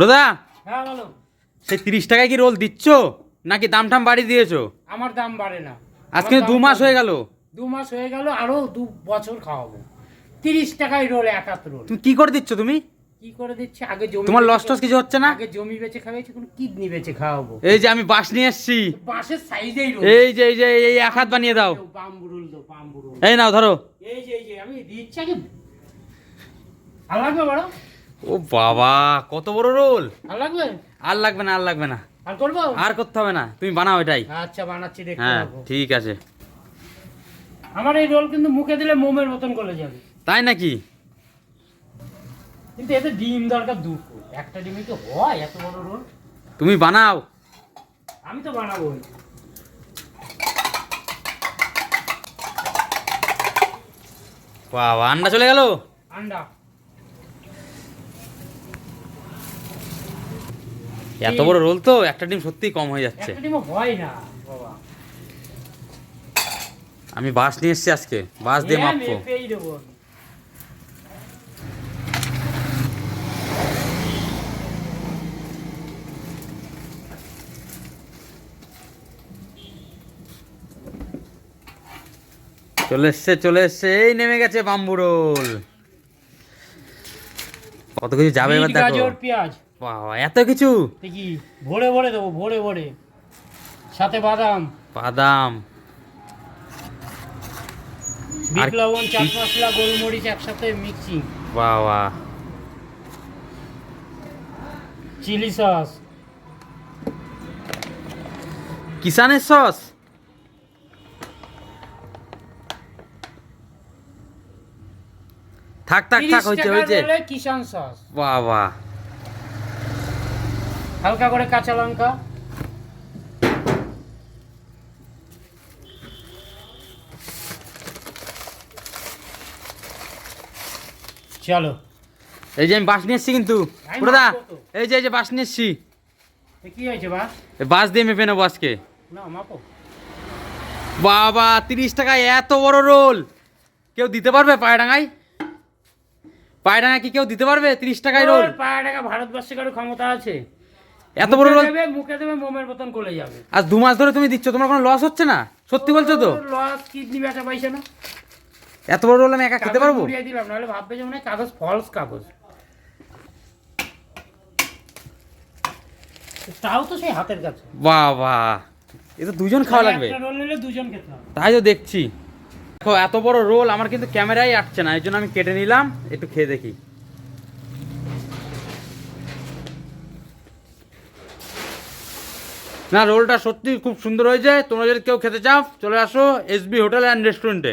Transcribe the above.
দাদা, হ্যাঁ বলো। সেই 30 টাকায় কি রোল দিচ্ছ নাকি দাম টাম বাড়িয়ে দিয়েছো? আমার দাম বাড়ে না। আজকে 2 মাস হয়ে গেল। 2 মাস হয়ে গেল, আরো 2 বছর খাওয়াবো। 30 টাকায় রোল, এক হাত রোল। তুমি কি করে দিচ্ছ তুমি? কি করে দিচ্ছি? আগে জমি তোমার বেচে লস টস কিছু হচ্ছে না? আগে জমি বেচে খাওয়াইছি, কোন কিডনি বেচে খাওয়াবো? এই যে আমি বাঁশ নিয়ে এসেছি, বাঁশের সাইজেই রোল। এই যে এই এক হাত বানিয়ে দাও। বাম্বু রোল দাও, বাম্বু রোল। এই নাও ধরো। এই যে আমি দিচ্ছি আগে। আর লাগবে বড়? ও বাবা, কত বড় রোল! আর লাগবে? আর লাগবে না, আর লাগবে না, আর করবো? আর করতে হবে না, তুমি বানাও এটাই। আচ্ছা বানাচ্ছি, দেখতে হ্যাঁ পাবো। ঠিক আছে। আমার এই রোল কিন্তু মুখে দিলে মোমের মতন গলে যাবে। তাই নাকি? কিন্তু এতে ডিম দরকার দুটো, একটা ডিমই তো হয় এত বড় রোল? তুমি বানাও। আমি তো বানাবো। বাবা, আন্ডা চলে গেল। আন্ডা এত বড় রোল তো একটা ডিম সত্যিই কম হয়ে যাচ্ছে। একটা ডিমও হয় না বাবা। আমি বাঁশ নিয়ে এসেছি আজকে, বাঁশ দিয়ে মাপবো। মেপেই দেবো আমি। চলে এসছে, এই নেমে গেছে বাম্বু রোল। কত কিছু যাবে এবার বিট, দেখো। গাজর, পেঁয়াজ। বাবা, এত কিছু! দেখি ভরে ভরে দেবো, ভরে ভরে। সাথে বাদাম, বাদাম, বিট আর লবণ, চাট কি? মশলা, গোলমরিচ একসাথে মিক্সিং, বাবা, চিলি সস, কিষানের সস। থাক থাক থাক, 30 হয়েছে টাকার হয়েছে। রোলে কিষান সস। বাবা, হালকা করে কাঁচা লঙ্কা, চলো। এই যে আমি বাঁশ নিয়ে এসছি কিন্তু আমি পুরোদা, মাপবো তো। এই যে বাঁশ নিয়ে এসছি। কি হয়েছে বা? এই বাঁশ দিয়ে মেপে নেবো আজকে। না মাপো। বাবা, 30 টাকায় এত বড় রোল কেউ দিতে পারবে? পায়ডাঙ্গায় কি কেউ দিতে পারবে 30 টাকায় রোল? পায়ে টাকা ভারতবর্ষে কারো ক্ষমতা আছে? এত বড় রোল মুখে দেবে মোমের মতন গলে যাবে। আজ 2 মাস ধরে তুমি দিচ্ছ, তোমার কোনো লস হচ্ছে না? সত্যি বলছো তো? লস, কিডনি বেচা পাইছে না। এত বড় রোল আমি একা খেতে পারবো? উড়িয়ে দিলাম, নাহলে ভাববে যে মনে হয় কাগজ ফলস কাগজ। তাও তো সেই হাতের কাছে। বাবা, এ তো দুজন খাওয়া লাগবে। একটা রোল নিলে দুজন খেতে হবে। তাই তো দেখছি। দেখো, এত বড় রোল আমার কিন্তু ক্যামেরায় আটছে না, এই জন্য আমি কেটে নিলাম, একটু খেয়ে দেখি। না, রোলটা সত্যি খুব সুন্দর হয়েছে। তোমরা যদি কেউ খেতে চাও চলে আসো এসবি হোটেল অ্যান্ড রেস্টুরেন্টে।